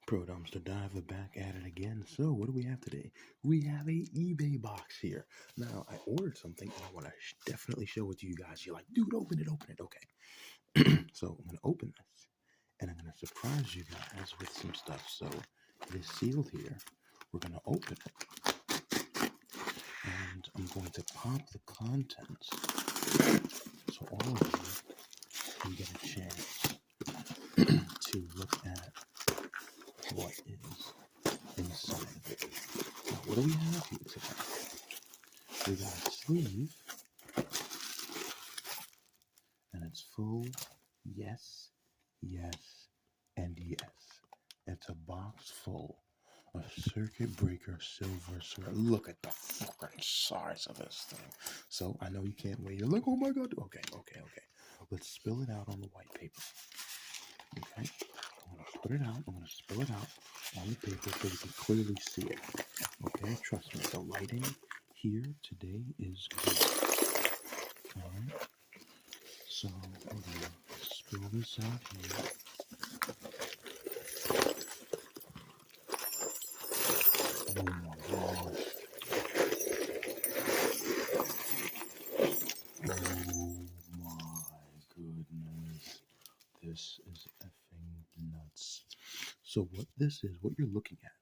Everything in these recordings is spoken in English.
Pro Dumpster Diver back at it again. So, what do we have today? We have a eBay box here. Now, I ordered something and I want to definitely show it to you guys. You're like, dude, open it, open it. Okay. So, I'm going to open this and I'm going to surprise you guys with some stuff. So, it is sealed here. We're going to open it and I'm going to pop the contents so all of you can get a chance to look at what is inside of it. Now, what do we have here today? We got a sleeve, and it's full, yes, yes, and yes. It's a box full of circuit breaker silver sword. Look at the fucking size of this thing. So, I know you can't wait. You're like, oh my god. Okay. Let's spill it out on the white paper. Okay? I'm going to put it out. I'm going to spill it out on the paper so you can clearly see it. Okay? Trust me, the lighting here today is good. Alright? So, we're going to spill this out here. Oh my gosh. Oh my goodness. This is effing nuts. So what this is, what you're looking at,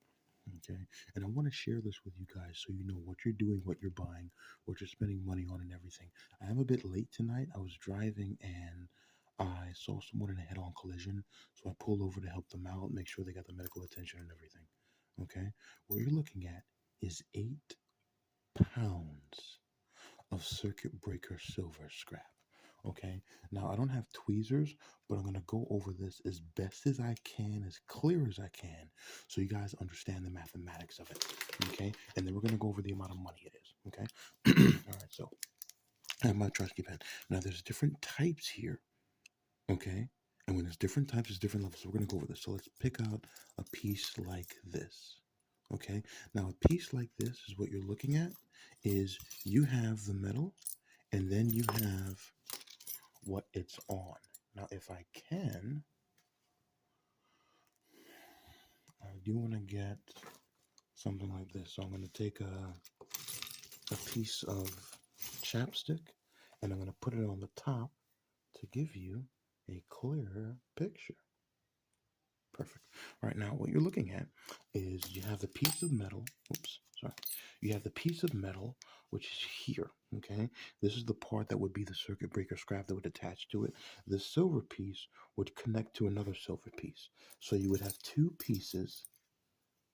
okay? And I want to share this with you guys so you know what you're doing, what you're buying, what you're spending money on and everything. I am a bit late tonight. I was driving and I saw someone in a head-on collision. So I pulled over to help them out, make sure they got the medical attention and everything. Okay? What you're looking at is 8 pounds of circuit breaker silver scrap. Okay, now I don't have tweezers, but I'm going to go over this as best as I can, as clear as I can, so you guys understand the mathematics of it. Okay, and then we're going to go over the amount of money it is. Okay, all right, so I have my trusty pen. Now there's different types here. Okay, and when there's different types, there's different levels. So we're going to go over this. So let's pick out a piece like this. Okay, now a piece like this is what you're looking at, is you have the metal, and then you have what it's on. Now, if I can, I do want to get something like this. So I'm going to take a piece of chapstick and I'm going to put it on the top to give you a clearer picture. Perfect. All right, now what you're looking at is you have the piece of metal. Oops, sorry. You have the piece of metal, which is here, okay? This is the part that would be the circuit breaker scrap that would attach to it. The silver piece would connect to another silver piece. So you would have 2 pieces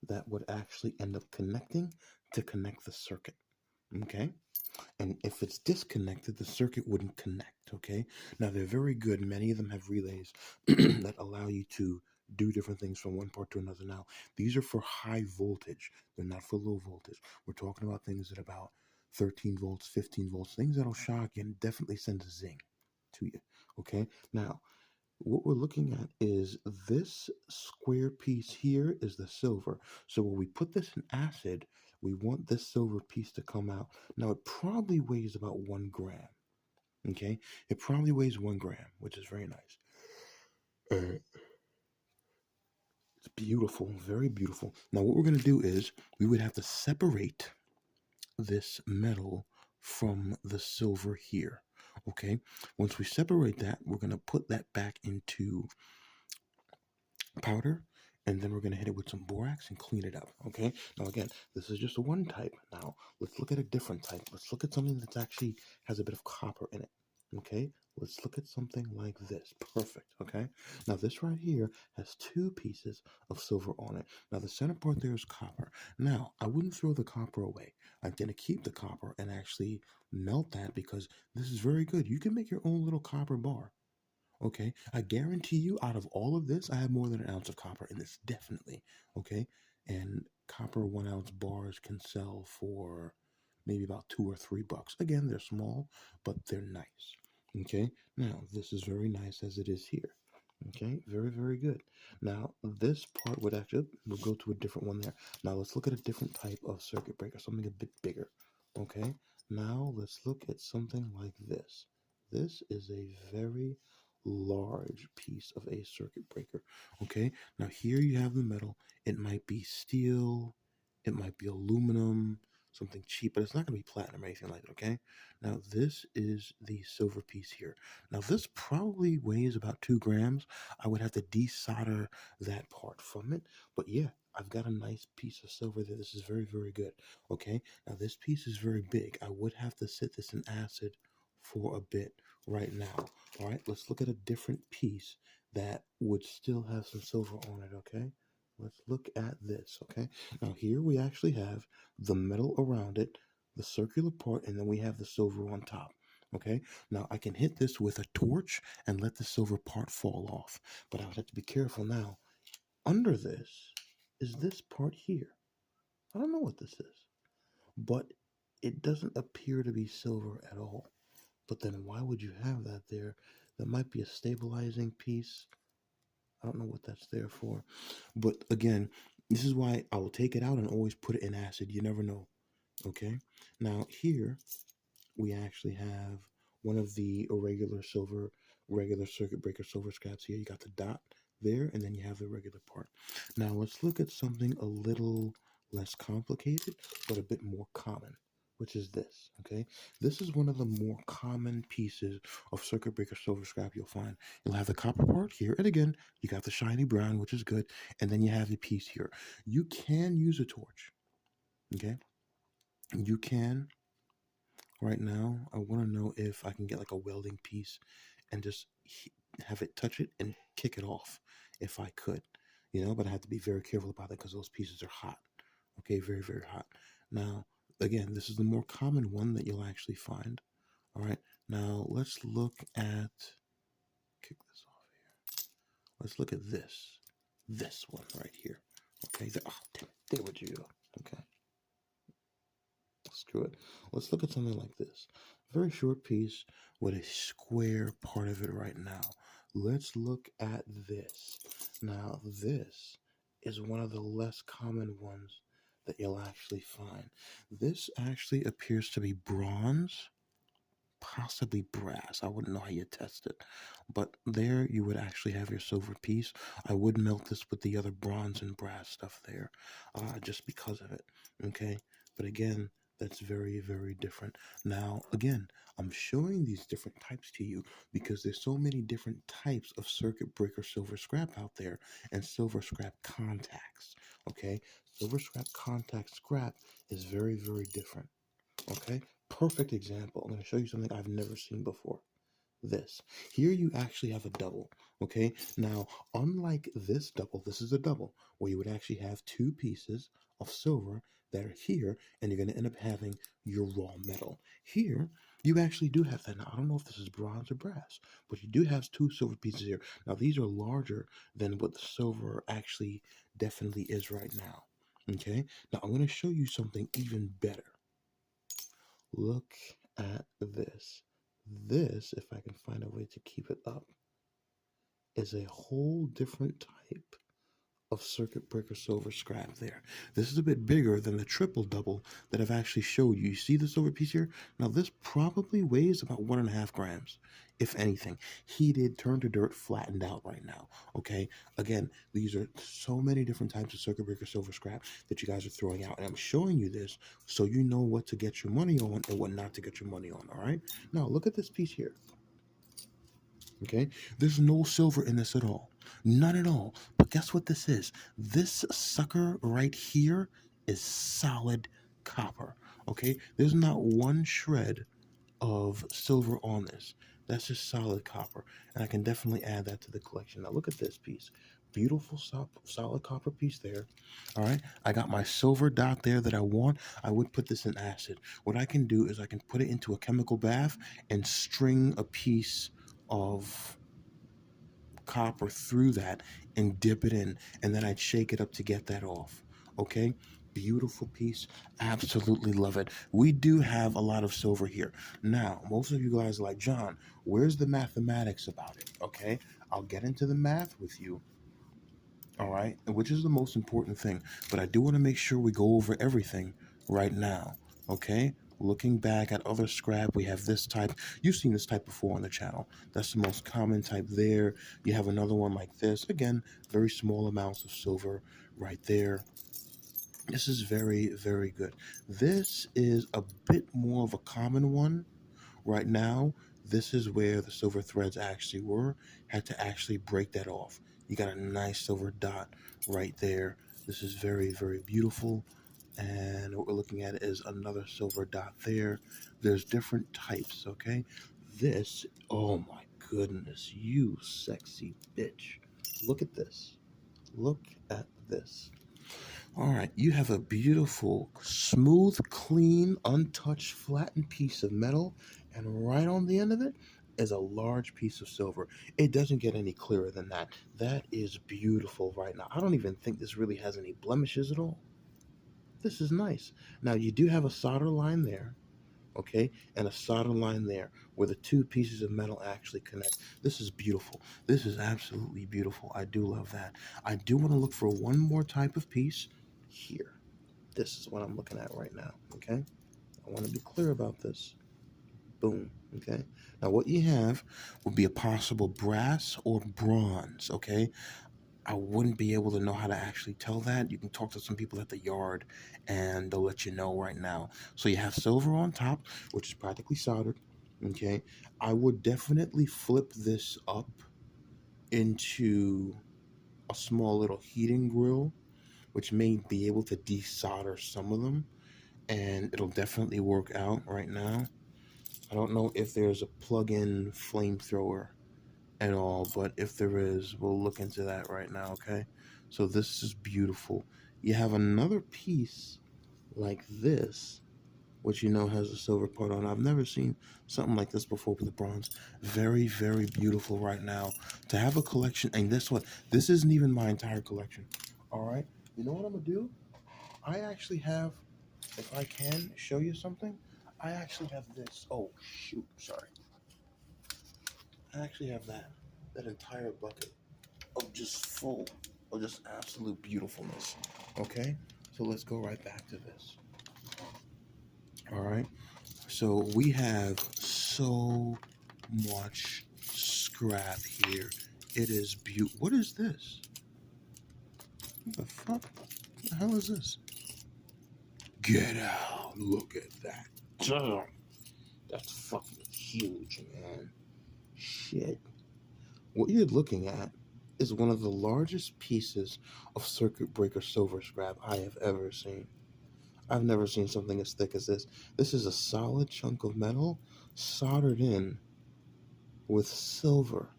that would actually end up connecting to connect the circuit, okay? And if it's disconnected, the circuit wouldn't connect, okay? Now, they're very good. Many of them have relays that allow you to do different things from one part to another. Now, these are for high voltage. They're not for low voltage. We're talking about things that are about 13 volts, 15 volts, things that'll shock you and definitely send a zing to you, okay? Now, what we're looking at is this square piece here is the silver. So when we put this in acid, we want this silver piece to come out. Now it probably weighs about 1 gram. Okay, it probably weighs 1 gram, which is very nice. It's beautiful, very beautiful. Now what we're going to do is we would have to separate this metal from the silver here. Okay, once we separate that, we're going to put that back into powder, and then we're going to hit it with some borax and clean it up. Okay, now again, this is just one type. Now let's look at a different type. Let's look at something that actually has a bit of copper in it. Okay, let's look at something like this. Perfect. Okay, now this right here has 2 pieces of silver on it. Now the center part there is copper. Now I wouldn't throw the copper away. I'm going to keep the copper and actually melt that, because this is very good. You can make your own little copper bar. Okay, I guarantee you, out of all of this, I have more than an ounce of copper in this, definitely. Okay, and copper 1 ounce bars can sell for maybe about $2 or $3. Again, they're small, but they're nice. Okay, now this is very nice as it is here. Okay, very, very good. Now this part would actually, we'll go to a different one there. Now let's look at a different type of circuit breaker, something a bit bigger. Okay, now let's look at something like this. This is a very large piece of a circuit breaker. Okay, now here you have the metal. It might be steel, it might be aluminum, something cheap, but it's not going to be platinum or anything like that. Okay, now this is the silver piece here. Now this probably weighs about 2 grams. I would have to desolder that part from it, but yeah, I've got a nice piece of silver there. This is very, very good. Okay, now this piece is very big. I would have to sit this in acid for a bit right now. All right, let's look at a different piece that would still have some silver on it. Okay, let's look at this. Okay, now here we actually have the metal around it, the circular part, and then we have the silver on top. Okay, now I can hit this with a torch and let the silver part fall off, but I would have to be careful now. Under this is this part here. I don't know what this is, but it doesn't appear to be silver at all. But then why would you have that there? That might be a stabilizing piece. I don't know what that's there for. But again, this is why I will take it out and always put it in acid. You never know. Okay? Now here we actually have one of the regular circuit breaker silver scraps here. You got the dot there, and then you have the regular part. Now let's look at something a little less complicated, but a bit more common, which is this. Okay, this is one of the more common pieces of circuit breaker silver scrap you'll find. You'll have the copper part here, and again, you got the shiny brown, which is good, and then you have the piece here. You can use a torch. Okay, you can. Right now, I want to know if I can get like a welding piece and just have it touch it and kick it off if I could, but I have to be very careful about that because those pieces are hot. Okay, very, very hot. Now, again, this is the more common one that you'll actually find. All right, now let's look at, kick this off here. Let's look at this one right here. Okay, oh, damn it, there would you go. Okay. Screw it. Let's look at something like this. Very short piece with a square part of it right now. Let's look at this. Now, this is one of the less common ones that you'll actually find. This actually appears to be bronze, possibly brass. I wouldn't know how you test it. But there you would actually have your silver piece. I would melt this with the other bronze and brass stuff there, just because of it. Okay? But again, that's very, very different. Now, again, I'm showing these different types to you because there's so many different types of circuit breaker silver scrap out there and silver scrap contacts. Okay? Silver scrap contact scrap is very, very different. Okay? Perfect example. I'm going to show you something I've never seen before. This. Here you actually have a double. Okay? Now, unlike this double, this is a double where you would actually have two pieces of silver that are here, and you're going to end up having your raw metal. Here, you actually do have that. Now, I don't know if this is bronze or brass, but you do have two silver pieces here. Now, these are larger than what the silver actually definitely is right now. Okay? Now, I'm going to show you something even better. Look at this. This, if I can find a way to keep it up, is a whole different type of circuit breaker silver scrap there. This is a bit bigger than the triple double that I've actually showed you. You see the silver piece here? Now this probably weighs about 1.5 grams, if anything. Heated, turned to dirt, flattened out right now. Okay? Again, these are so many different types of circuit breaker silver scrap that you guys are throwing out. And I'm showing you this so you know what to get your money on and what not to get your money on. Alright? Now look at this piece here. Okay? There's no silver in this at all. None at all. But guess what this is? This sucker right here is solid copper. Okay? There's not one shred of silver on this. That's just solid copper. And I can definitely add that to the collection. Now look at this piece. Beautiful solid copper piece there. All right. I got my silver dot there that I want. I would put this in acid. What I can do is I can put it into a chemical bath and string a piece of copper through that and dip it in, and then I'd shake it up to get that off. Okay, beautiful piece. Absolutely love it. We do have a lot of silver here. Now, most of you guys are like, John, where's the mathematics about it? Okay, I'll get into the math with you. All right, which is the most important thing, but I do want to make sure we go over everything right now. Okay, looking back at other scrap, we have this type. You've seen this type before on the channel. That's the most common type there. You have another one like this. Again, very small amounts of silver right there. This is very, very good. This is a bit more of a common one right now. This is where the silver threads actually were. Had to actually break that off. You got a nice silver dot right there. This is very, very beautiful. And what we're looking at is another silver dot there. There's different types, okay? This, oh my goodness, you sexy bitch. Look at this. Look at this. All right, you have a beautiful, smooth, clean, untouched, flattened piece of metal, and right on the end of it is a large piece of silver. It doesn't get any clearer than that. That is beautiful right now. I don't even think this really has any blemishes at all. This is nice. Now, you do have a solder line there, okay, and a solder line there where the two pieces of metal actually connect. This is beautiful. This is absolutely beautiful. I do love that. I do want to look for one more type of piece here. This is what I'm looking at right now, okay? I want to be clear about this. Boom, okay? Now, what you have would be a possible brass or bronze, okay? I wouldn't be able to know how to actually tell that. You can talk to some people at the yard and they'll let you know right now. So you have silver on top, which is practically soldered, okay? I would definitely flip this up into a small little heating grill, which may be able to desolder some of them, and it'll definitely work out right now. I don't know if there's a plug-in flamethrower at all, but if there is, we'll look into that right now, okay? So this is beautiful. You have another piece like this, which you know has a silver part on. I've never seen something like this before with the bronze. Very, very beautiful right now. To have a collection, and this isn't even my entire collection. All right, you know what I'm gonna do? I actually have, if I can show you something, I actually have this. Oh shoot, sorry. I actually have that entire bucket of just full of just absolute beautifulness. Okay, so let's go right back to this. All right, so we have so much scrap here. It is beautiful. What is this? What the fuck? What the hell is this? Get out! Look at that. Damn. That's fucking huge, man. Shit. What you're looking at is one of the largest pieces of circuit breaker silver scrap I have ever seen. I've never seen something as thick as this. This is a solid chunk of metal soldered in with silver.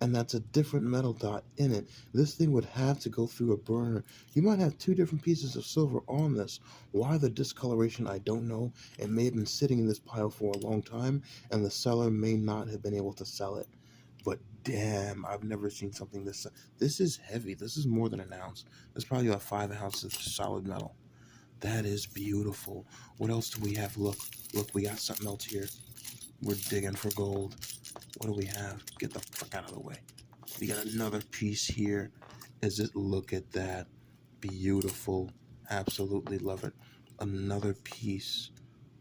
And that's a different metal dot in it. This thing would have to go through a burner. You might have two different pieces of silver on this. Why the discoloration, I don't know. It may have been sitting in this pile for a long time, and the seller may not have been able to sell it. But damn, I've never seen something this. This is heavy. This is more than an ounce. There's probably about 5 ounces of solid metal. That is beautiful. What else do we have? Look, we got something else here. We're digging for gold. What do we have? Get the fuck out of the way. We got another piece here. Look at that. Beautiful. Absolutely love it. Another piece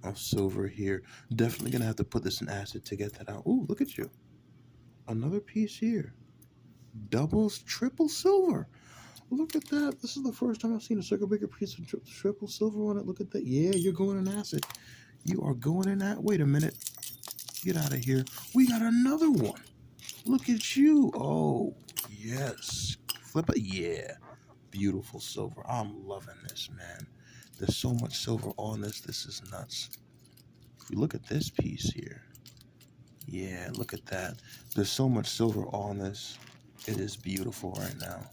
of silver here. Definitely gonna have to put this in acid to get that out. Ooh, look at you. Another piece here. Doubles, triple silver. Look at that. This is the first time I've seen a circuit breaker piece with triple silver on it. Look at that. Yeah, you're going in acid. You are going in that. Wait a minute. Get out of here. We got another one. Look at you. Oh, yes. Flip it. Yeah. Beautiful silver. I'm loving this, man. There's so much silver on this. This is nuts. If you look at this piece here. Yeah, look at that. There's so much silver on this. It is beautiful right now.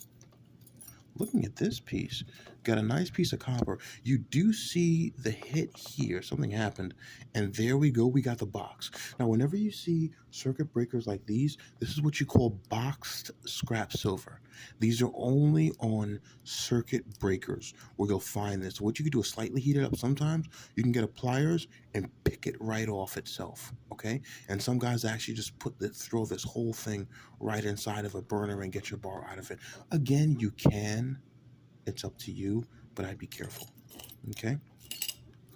Looking at this piece, got a nice piece of copper. You do see the hit here. Something happened, and there we go. We got the box. Now, whenever you see circuit breakers like these, this is what you call boxed scrap silver. These are only on circuit breakers where you'll find this. So what you can do is slightly heat it up. Sometimes you can get a pliers and pick it right off itself, okay? And some guys actually just throw this whole thing right inside of a burner and get your bar out of it. Again, you can. It's up to you, but I'd be careful, okay?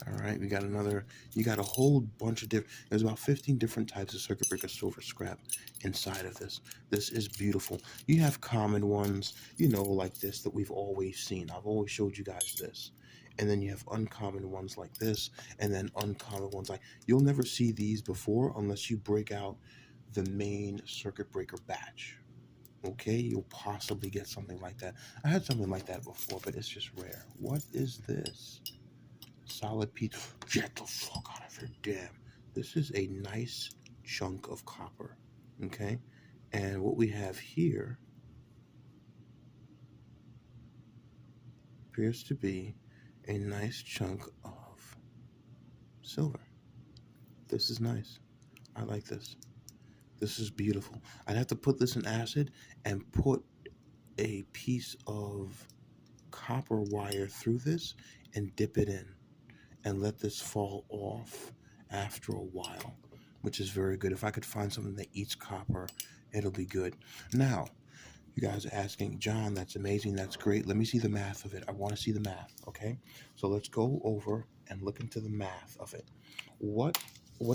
All right, we got another. You got a whole bunch of different. There's about 15 different types of circuit breaker silver scrap inside of this. This is beautiful. You have common ones, like this that we've always seen. I've always showed you guys this. And then you have uncommon ones like this, and then uncommon ones like you'll never see these before unless you break out the main circuit breaker batch. Okay, you'll possibly get something like that. I had something like that before, but it's just rare. What is this? Solid piece. Get the fuck out of here, damn. This is a nice chunk of copper. Okay, and what we have here appears to be a nice chunk of silver. This is nice. I like this. This is beautiful. I'd have to put this in acid and put a piece of copper wire through this and dip it in and let this fall off after a while, which is very good. If I could find something that eats copper, it'll be good. Now, you guys are asking, John, that's amazing, that's great. Let me see the math of it. I want to see the math, okay? So let's go over and look into the math of it. What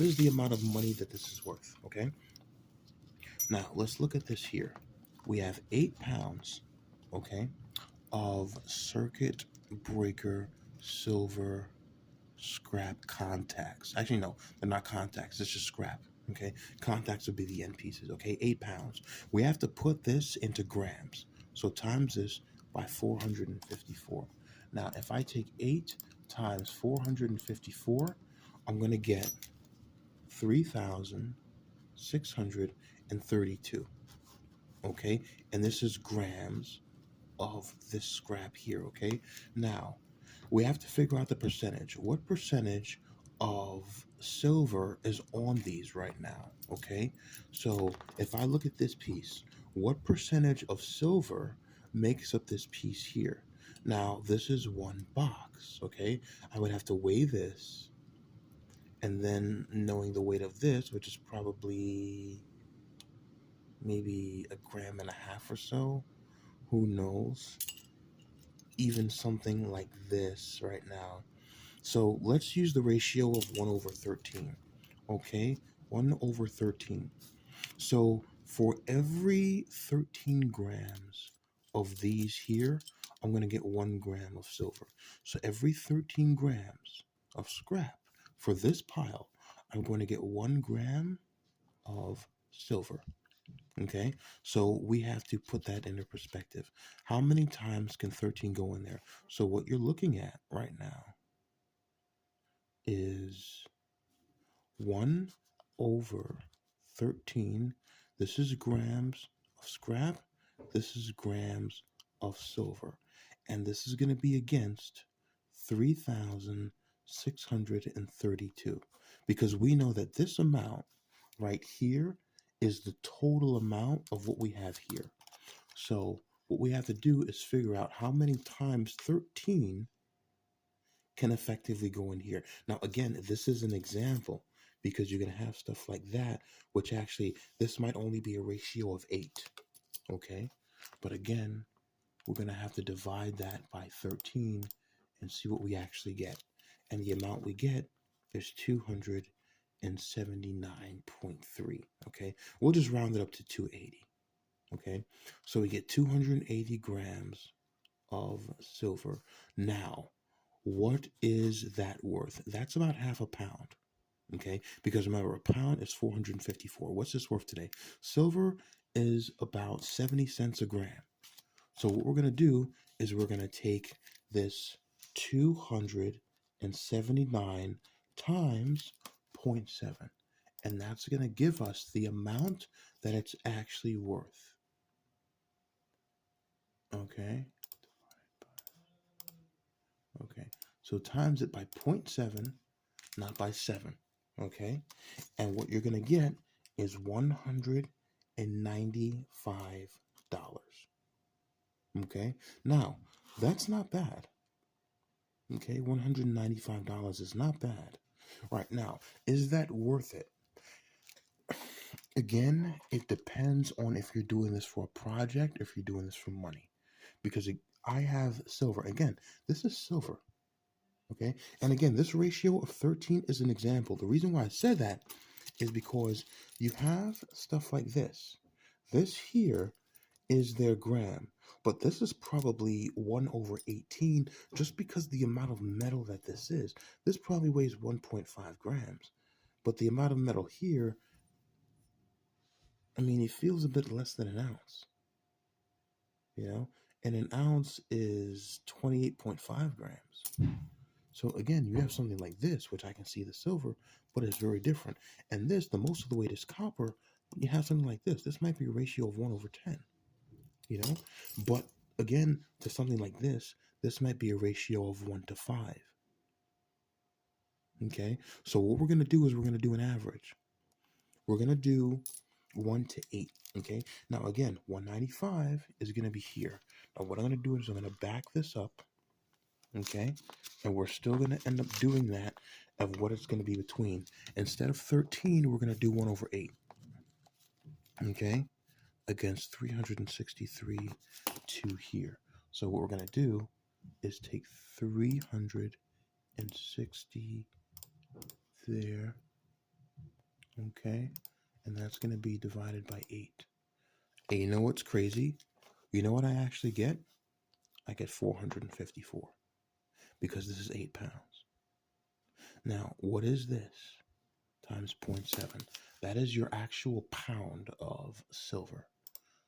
is the amount of money that this is worth, okay? Now, let's look at this here. We have 8 pounds, okay, of circuit breaker silver scrap contacts. Actually, no, they're not contacts. It's just scrap. Okay, contacts would be the end pieces. Okay, 8 pounds. We have to put this into grams. So times this by 454. Now, if I take 8 times 454, I'm going to get 3,632. Okay, and this is grams of this scrap here. Okay, now we have to figure out the percentage. What percentage of silver is on these right now? Okay, so if I look at this piece, what percentage of silver makes up this piece here? Now, this is one box. Okay, I would have to weigh this, and then knowing the weight of this, which is probably maybe 1.5 grams or so, who knows? Even something like this right now. So let's use the ratio of 1 over 13. Okay, 1 over 13. So for every 13 grams of these here, I'm going to get 1 gram of silver. So every 13 grams of scrap for this pile, I'm going to get 1 gram of silver. Okay, so we have to put that into perspective. How many times can 13 go in there? So what you're looking at right now is 1 over 13. This is grams of scrap. This is grams of silver. And this is going to be against 3,632. Because we know that this amount right here is the total amount of what we have here. So what we have to do is figure out how many times 13 can effectively go in here. Now, again, this is an example because you're going to have stuff like that, which actually, this might only be a ratio of 8, okay? But again, we're going to have to divide that by 13 and see what we actually get. And the amount we get is 279.3, okay? We'll just round it up to 280, okay? So we get 280 grams of silver. Now, what is that worth? That's about half a pound, okay? Because remember, a pound is 454. What's this worth today? Silver is about 70 cents a gram. So what we're going to do is we're going to take this 279 times 0.7, and that's going to give us the amount that it's actually worth, okay? Okay, so times it by 0.7, not by 7, okay? And what you're going to get is $195. Okay, now that's not bad. Okay, $195 is not bad. Right now, is that worth it? Again, it depends on if you're doing this for a project, if you're doing this for money. Because I have silver. Again, this is silver. Okay, and again, this ratio of 13 is an example. The reason why I said that is because you have stuff like this. This here is their gram, but this is probably 1 over 18 just because the amount of metal that this is. This probably weighs 1.5 grams, but the amount of metal here, I mean, it feels a bit less than an ounce, you know, and an ounce is 28.5 grams. So again, you have something like this, which I can see the silver, but it's very different. And this, the most of the weight is copper. You have something like this. This might be a ratio of 1 over 10, you know? But again, to something like this might be a ratio of 1 to 5. Okay? So what we're going to do is we're going to do an average. We're going to do 1 to 8. Okay? Now again, 195 is going to be here. Now what I'm going to do is I'm going to back this up. Okay, and we're still going to end up doing that of what it's going to be between. Instead of 13, we're going to do 1 over 8. Okay, against 363 to here. So what we're going to do is take 360 there. Okay, and that's going to be divided by 8. And you know what's crazy? You know what I actually get? I get 454. Because this is 8 pounds. Now, what is this? Times 0.7. That is your actual pound of silver.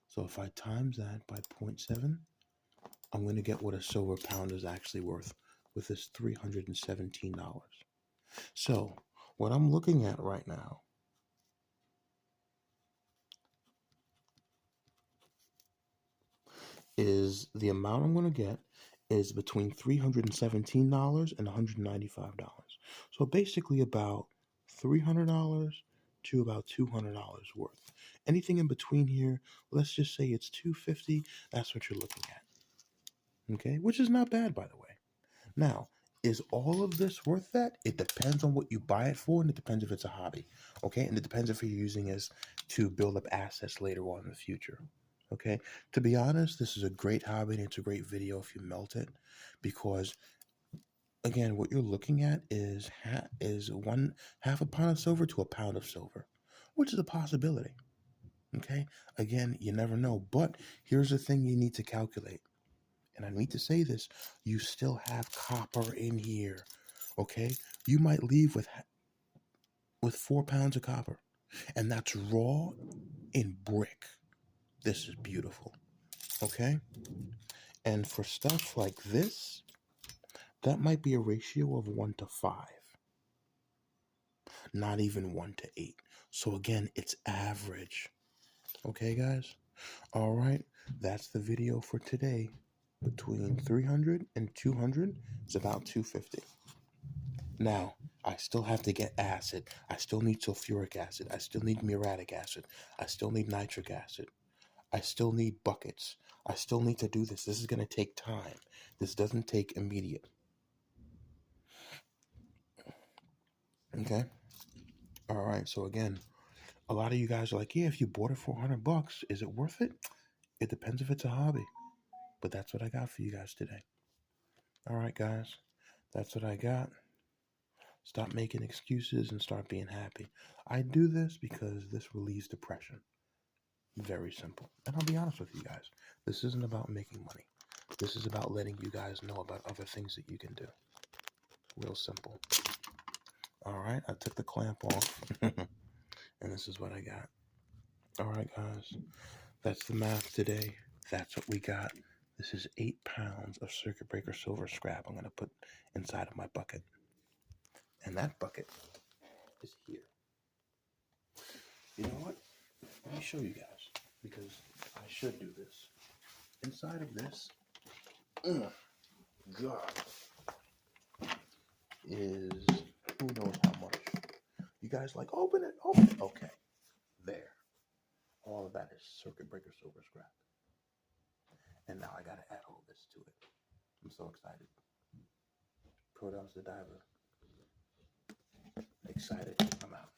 So if I times that by 0.7, I'm going to get what a silver pound is actually worth with this $317. So what I'm looking at right now is the amount I'm going to get is between $317 and $195. So basically about $300 to about $200 worth. Anything in between here, let's just say it's $250, that's what you're looking at. Okay, which is not bad, by the way. Now, is all of this worth that? It depends on what you buy it for, and it depends if it's a hobby. Okay, and it depends if you're using this to build up assets later on in the future. Okay, to be honest, this is a great hobby and it's a great video if you melt it, because again, what you're looking at is half a pound of silver to a pound of silver, which is a possibility. Okay, again, you never know, but here's the thing you need to calculate, and I need to say this: you still have copper in here. Okay, you might leave with 4 pounds of copper, and that's raw in brick. This is beautiful. Okay, and for stuff like this, that might be a ratio of 1 to 5, not even 1 to 8. So again, it's average. Okay, guys? All right, that's the video for today. Between 300 and 200 is about 250. Now, I still have to get acid. I still need sulfuric acid. I still need muriatic acid. I still need nitric acid. I still need buckets. I still need to do this. This is going to take time. This doesn't take immediate. Okay? All right, so again, a lot of you guys are like, yeah, if you bought it for $100, is it worth it? It depends if it's a hobby. But that's what I got for you guys today. All right, guys, that's what I got. Stop making excuses and start being happy. I do this because this relieves depression. Very simple. And I'll be honest with you guys, this isn't about making money. This is about letting you guys know about other things that you can do. Real simple. All right, I took the clamp off, and this is what I got. All right, guys, that's the math today. That's what we got. This is 8 pounds of circuit breaker silver scrap I'm going to put inside of my bucket. And that bucket is here. You know what? Let me show you guys, because I should do this. Inside of this, God, is who knows how much. You guys like, open it, open it. Okay, there. All of that is circuit breaker silver scrap. And now I got to add all this to it. I'm so excited. Prodowns the Diver. Excited. I'm out.